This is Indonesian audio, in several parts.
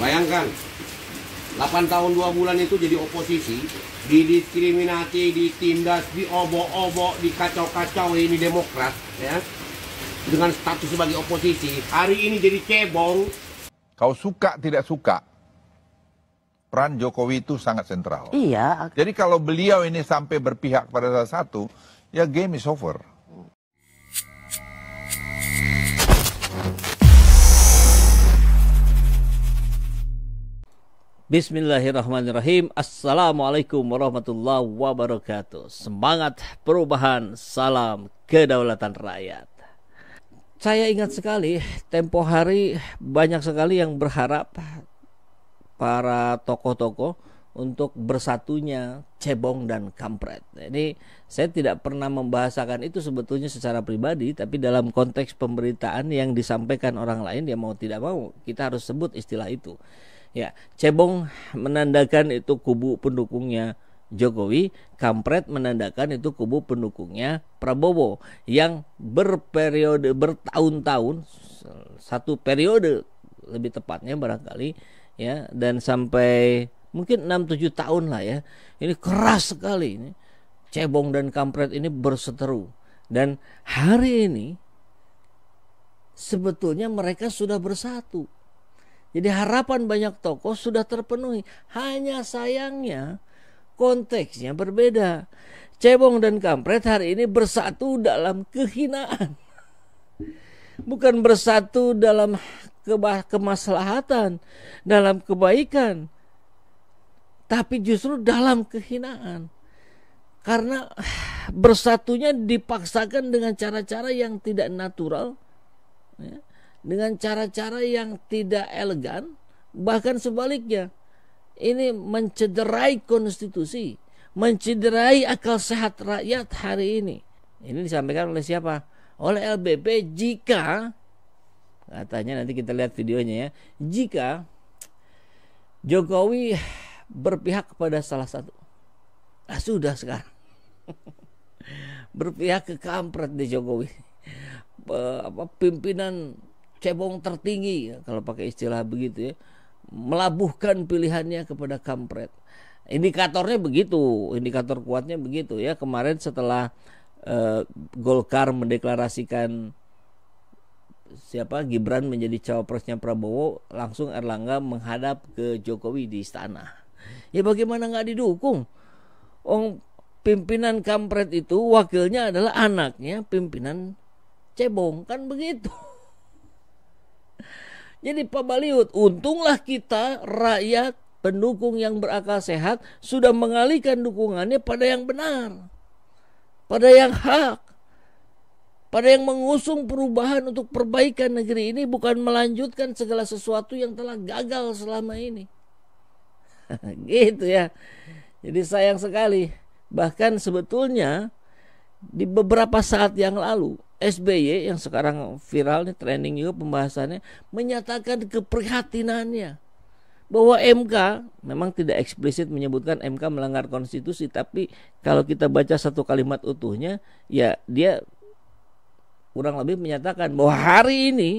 Bayangkan, 8 tahun 2 bulan itu jadi oposisi, didiskriminasi, ditindas, diobok-obok, dikacau-kacau ini Demokrat, ya, dengan status sebagai oposisi. Hari ini jadi cebong. Kau suka tidak suka, peran Jokowi itu sangat sentral. Iya. Jadi kalau beliau ini sampai berpihak pada salah satu, ya game is over. Bismillahirrahmanirrahim. Assalamualaikum warahmatullahi wabarakatuh. Semangat perubahan, salam kedaulatan rakyat. Saya ingat sekali, tempo hari banyak sekali yang berharap para tokoh-tokoh untuk bersatunya cebong dan kampret. Ini saya tidak pernah membahasakan itu sebetulnya secara pribadi, tapi dalam konteks pemberitaan yang disampaikan orang lain, ya mau tidak mau kita harus sebut istilah itu. Ya, cebong menandakan itu kubu pendukungnya Jokowi, kampret menandakan itu kubu pendukungnya Prabowo yang berperiode bertahun-tahun, satu periode lebih tepatnya barangkali ya, dan sampai mungkin 6-7 tahun lah ya. Ini keras sekali ini. Cebong dan kampret ini berseteru, dan hari ini sebetulnya mereka sudah bersatu. Jadi harapan banyak tokoh sudah terpenuhi. Hanya sayangnya konteksnya berbeda. Cebong dan kampret hari ini bersatu dalam kehinaan. Bukan bersatu dalam kemaslahatan, dalam kebaikan, tapi justru dalam kehinaan. Karena bersatunya dipaksakan dengan cara-cara yang tidak natural, ya, dengan cara-cara yang tidak elegan, bahkan sebaliknya. Ini mencederai konstitusi, mencederai akal sehat rakyat hari ini. Ini disampaikan oleh siapa? Oleh LBP. Jika, katanya nanti kita lihat videonya ya, jika Jokowi berpihak kepada salah satu, sudah sekarang berpihak ke kampret di Jokowi, pimpinan cebong tertinggi kalau pakai istilah begitu ya, melabuhkan pilihannya kepada kampret. Indikatornya begitu, indikator kuatnya begitu ya. Kemarin setelah Golkar mendeklarasikan Gibran menjadi cawapresnya Prabowo, langsung Erlangga menghadap ke Jokowi di istana. Ya bagaimana nggak didukung? Pimpinan kampret itu wakilnya adalah anaknya pimpinan cebong, kan begitu. Jadi Pak Baliut, untunglah kita rakyat pendukung yang berakal sehat sudah mengalihkan dukungannya pada yang benar, pada yang hak, pada yang mengusung perubahan untuk perbaikan negeri ini, bukan melanjutkan segala sesuatu yang telah gagal selama ini. Gitu ya. Jadi sayang sekali. Bahkan sebetulnya di beberapa saat yang lalu SBY yang sekarang viral nih, trending juga pembahasannya, menyatakan keprihatinannya bahwa MK memang tidak eksplisit menyebutkan MK melanggar konstitusi, tapi kalau kita baca satu kalimat utuhnya, ya dia kurang lebih menyatakan bahwa hari ini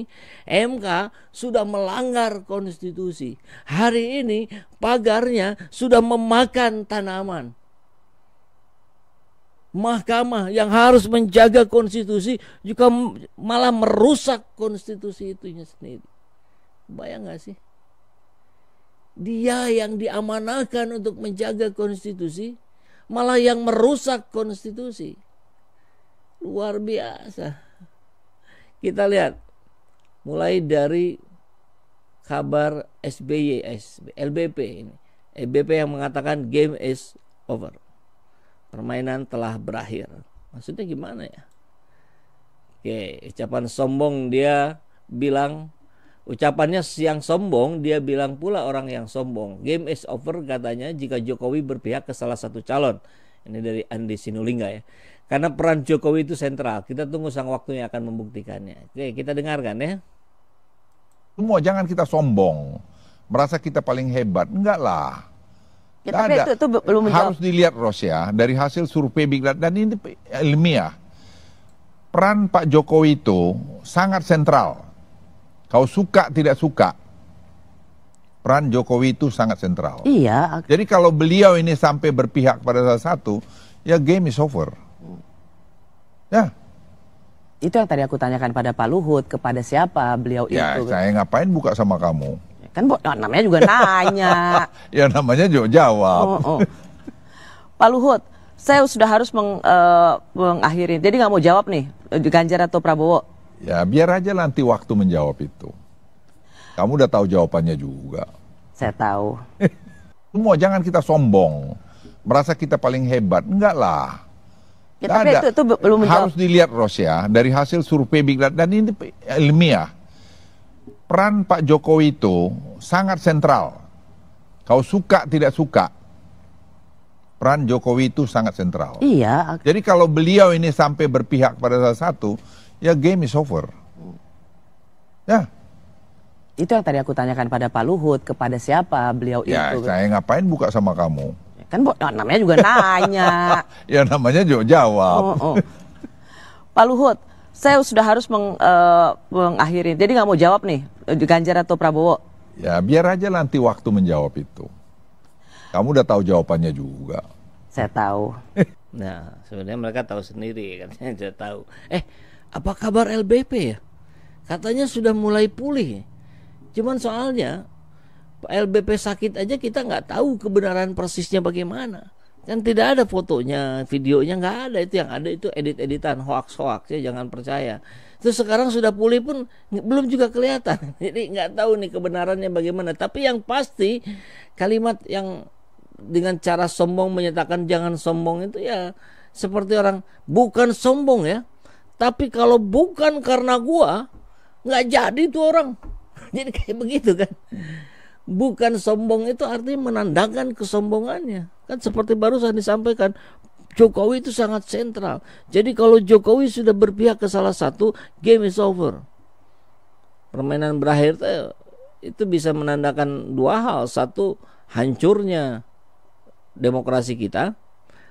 MK sudah melanggar konstitusi. Hari ini pagarnya sudah memakan tanaman. Mahkamah yang harus menjaga konstitusi juga malah merusak konstitusi itunya sendiri. Bayang gak sih? Dia yang diamanahkan untuk menjaga konstitusi malah yang merusak konstitusi. Luar biasa. Kita lihat mulai dari kabar SBY, LBP ini. LBP yang mengatakan game is over. Permainan telah berakhir. Maksudnya gimana ya? Oke, ucapan sombong dia bilang, ucapannya yang sombong dia bilang pula orang yang sombong. Game is over katanya jika Jokowi berpihak ke salah satu calon. Ini dari Andi Sinulinga ya. Karena peran Jokowi itu sentral. Kita tunggu sang waktu yang akan membuktikannya. Oke, kita dengarkan ya. Semua jangan kita sombong, merasa kita paling hebat. Enggak lah. Ya, tapi itu belum menjawab. Harus dilihat Rosya dari hasil survei Big Data, dan ini ilmiah. Peran Pak Jokowi itu sangat sentral. Kau suka tidak suka, peran Jokowi itu sangat sentral. Iya. Jadi kalau beliau ini sampai berpihak pada salah satu, ya game is over. Ya. Itu yang tadi aku tanyakan pada Pak Luhut, kepada siapa beliau Ya, itu. saya ngapain buka sama kamu? Kan namanya juga nanya. Ya namanya jawab. Pak Luhut, saya sudah harus mengakhiri. Jadi nggak mau jawab nih, Ganjar atau Prabowo? Ya biar aja nanti waktu menjawab itu. Kamu udah tahu jawabannya juga. Saya tahu. Semua jangan kita sombong, merasa kita paling hebat. Enggak lah. Ya, Nggak tapi ada. itu belum menjawab. Harus dilihat Ros ya, dari hasil survei Big Data, dan ini ilmiah. Peran Pak Jokowi itu sangat sentral. Kau suka tidak suka, peran Jokowi itu sangat sentral. Iya. Jadi kalau beliau ini sampai berpihak pada salah satu, ya game is over. Ya. Itu yang tadi aku tanyakan pada Pak Luhut, kepada siapa beliau Ya itu. saya ngapain buka sama kamu? Kan namanya juga nanya. Ya namanya jawab. Pak Luhut, saya sudah harus mengakhiri. Jadi nggak mau jawab nih, Ganjar atau Prabowo? Ya biar aja nanti waktu menjawab itu. Kamu udah tahu jawabannya juga. Saya tahu. Nah, sebenarnya mereka tahu sendiri, katanya sudah tahu. Apa kabar LBP ya? Katanya sudah mulai pulih. Cuman soalnya LBP sakit aja kita nggak tahu kebenaran persisnya bagaimana. Kan tidak ada fotonya, videonya nggak ada. Itu yang ada itu edit-editan, hoax-hoax ya, jangan percaya. Terus sekarang sudah pulih pun belum juga kelihatan. Jadi nggak tahu nih kebenarannya bagaimana. Tapi yang pasti kalimat yang dengan cara sombong menyatakan jangan sombong itu ya seperti orang bukan sombong ya. Tapi kalau bukan karena gua nggak jadi tuh orang. Jadi kayak begitu kan. Bukan sombong itu artinya menandakan kesombongannya. Kan seperti barusan disampaikan, Jokowi itu sangat sentral. Jadi kalau Jokowi sudah berpihak ke salah satu, game is over. Permainan berakhir itu bisa menandakan dua hal. Satu, hancurnya demokrasi kita.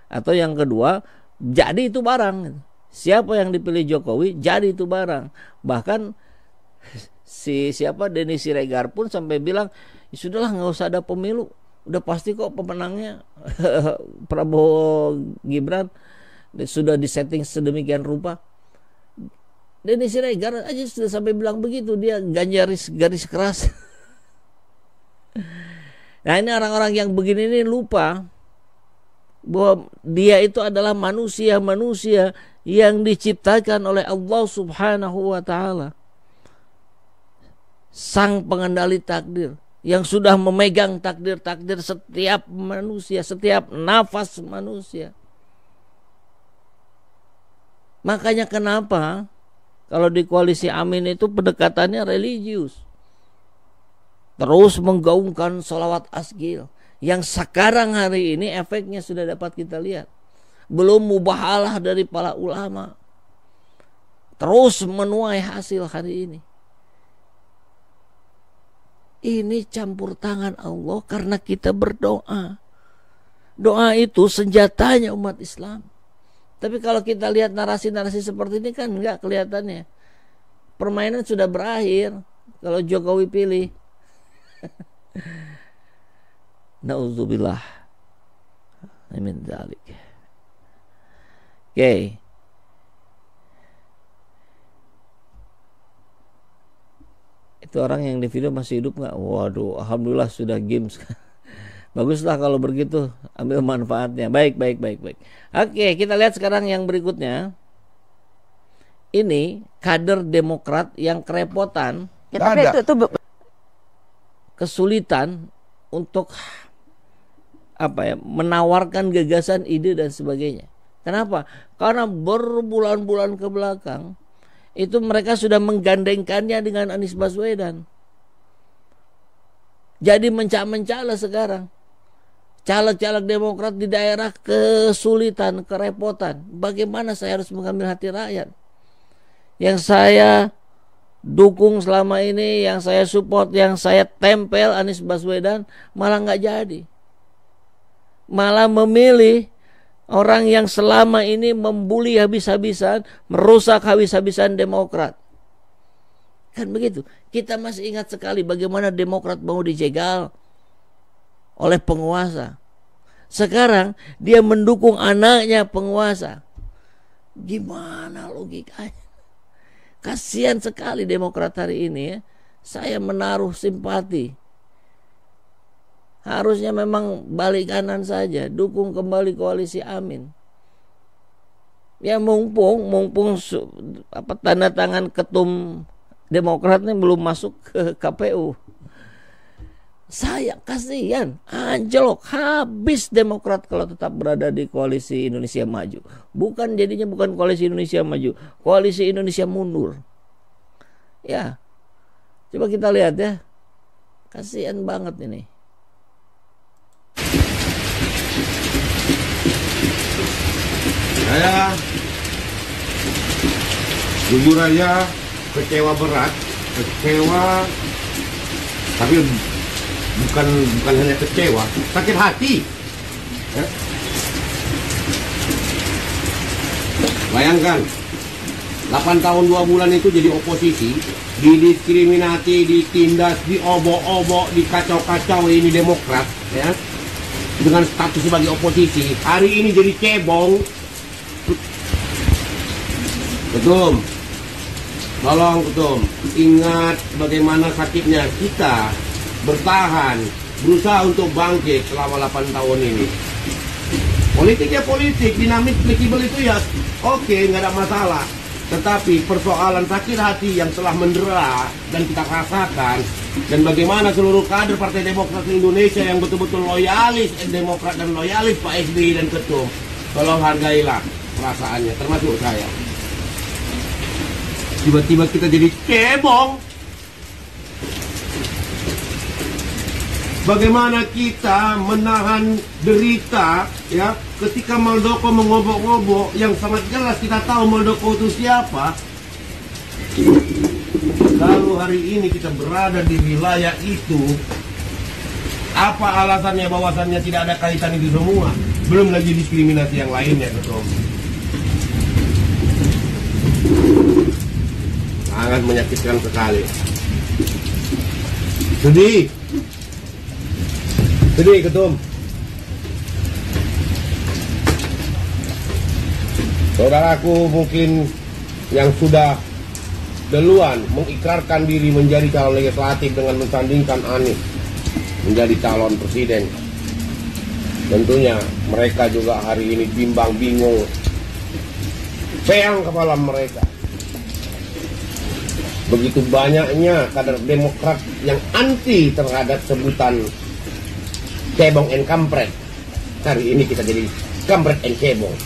Atau yang kedua, jadi itu barang. Siapa yang dipilih Jokowi, jadi itu barang. Bahkan siapa Denny Siregar pun sampai bilang, sudahlah nggak usah ada pemilu, udah pasti kok pemenangnya Prabowo Gibran, sudah disetting sedemikian rupa. Denny Siregar aja sudah sampai bilang begitu, dia Ganjaris garis keras. Nah ini orang-orang yang begini ini lupa bahwa dia itu adalah manusia yang diciptakan oleh Allah Subhanahu wa Ta'ala, sang pengendali takdir, yang sudah memegang takdir-takdir setiap manusia, setiap nafas manusia. Makanya kenapa kalau di koalisi Amin itu pendekatannya religius, terus menggaungkan sholawat asgil, yang sekarang hari ini efeknya sudah dapat kita lihat. Belum mubahalah dari para ulama, terus menuai hasil hari ini. Ini campur tangan Allah karena kita berdoa. Doa itu senjatanya umat Islam. Tapi kalau kita lihat narasi-narasi seperti ini kan enggak kelihatannya. Permainan sudah berakhir kalau Jokowi pilih. Nauzubillah. Amin dzalik. Oke. Itu orang yang di video masih hidup nggak? Waduh, alhamdulillah sudah games. Baguslah kalau begitu, ambil manfaatnya. Baik. Oke, kita lihat sekarang yang berikutnya. Ini kader Demokrat yang kerepotan, Ya, tapi itu kesulitan untuk menawarkan gagasan, ide dan sebagainya. Kenapa? Karena berbulan-bulan ke belakang itu mereka sudah menggandengkannya dengan Anies Baswedan. Jadi mencak-mencala sekarang. Caleg-caleg Demokrat di daerah kesulitan, kerepotan. Bagaimana saya harus mengambil hati rakyat? Yang saya dukung selama ini, yang saya support, yang saya tempel Anies Baswedan malah nggak jadi. Malah memilih orang yang selama ini membuli habis-habisan, merusak habis-habisan Demokrat. Kan begitu. Kita masih ingat sekali bagaimana Demokrat mau dijegal oleh penguasa. Sekarang dia mendukung anaknya penguasa. Gimana logikanya? Kasihan sekali Demokrat hari ini ya. Saya menaruh simpati. Harusnya memang balik kanan saja, dukung kembali koalisi Amin. Ya mumpung tanda tangan ketum Demokrat ini belum masuk ke KPU. Saya kasihan, anjlok, habis Demokrat kalau tetap berada di koalisi Indonesia Maju. Jadinya bukan koalisi Indonesia Maju, koalisi Indonesia mundur. Ya, coba kita lihat ya, kasihan banget ini. Saya jujur aja kecewa berat, tapi bukan hanya kecewa, sakit hati. Ya. Bayangkan 8 tahun 2 bulan itu jadi oposisi, didiskriminati, ditindas, diobok-obok, dikacau-kacau ini Demokrat, ya, dengan status sebagai oposisi. Hari ini jadi cebong. Ketum, tolong Ketum, ingat bagaimana sakitnya kita bertahan, berusaha untuk bangkit selama 8 tahun ini. Politiknya politik, dinamik fleksibel itu ya oke, nggak ada masalah. Tetapi persoalan sakit hati yang telah mendera dan kita rasakan, dan bagaimana seluruh kader Partai Demokrat Indonesia yang betul-betul loyalis Demokrat dan loyalis Pak SBY dan Ketum, tolong hargailah perasaannya, termasuk saya. Tiba-tiba kita jadi cebong. Bagaimana kita menahan derita ya ketika Muldoko mengobok-ngobok yang sangat jelas kita tahu Muldoko itu siapa. Lalu hari ini kita berada di wilayah itu, apa alasannya bahwasannya tidak ada kaitan itu semua? Belum lagi diskriminasi yang lainnya, Ketum. Sangat menyakitkan sekali. Sedih, Ketum. Saudaraku mungkin yang sudah duluan mengikrarkan diri menjadi calon legislatif dengan mensandingkan Anies menjadi calon presiden, tentunya mereka juga hari ini bimbang bingung, peang kepala mereka. Begitu banyaknya kader Demokrat yang anti terhadap sebutan cebong and kampret. Hari ini kita jadi kampret and cebong.